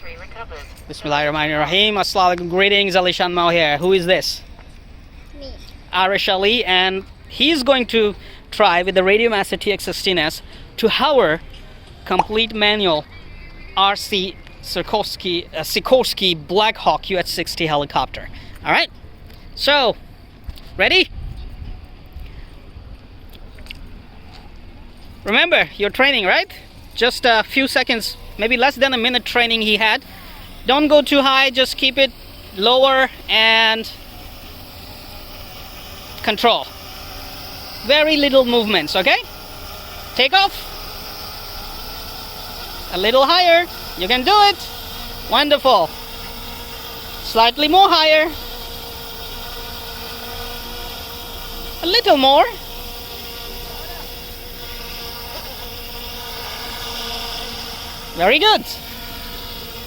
Bismillahirrahmanirrahim. Assalamualaikum. Greetings, Ali Shanmao here. Who is this? Me. Arish Ali, and he's going to try with the Radiomaster TX16S to hover complete manual RC Sikorsky Blackhawk UH-60 helicopter. All right. So, ready? Remember, you're training, right? Just a few seconds, maybe less than a minute training he had. Don't go too high, just keep it lower and control. Very little movements, okay? Take off. A little higher. You can do it. Wonderful. Slightly more higher. A little more. Very good.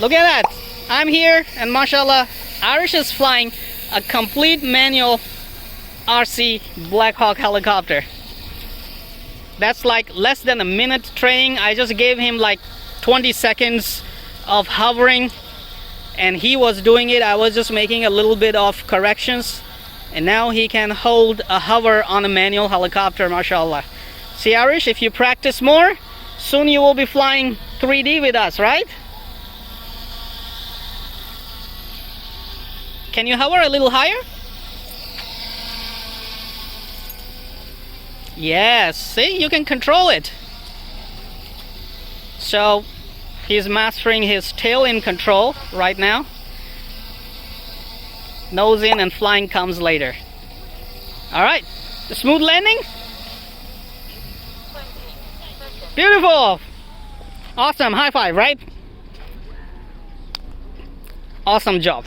Look at that. I'm here and mashallah, Arish is flying a complete manual RC Blackhawk helicopter. That's like less than a minute training. I just gave him like 20 seconds of hovering and he was doing it. I was just making a little bit of corrections and now he can hold a hover on a manual helicopter, mashallah. See Arish, if you practice more, soon you will be flying 3D with us, right? Can you hover a little higher? Yes, see, you can control it. So he's mastering his tail in control right now. Nose in and flying comes later. All right, the smooth landing. Beautiful. Awesome, high five, right? Awesome job.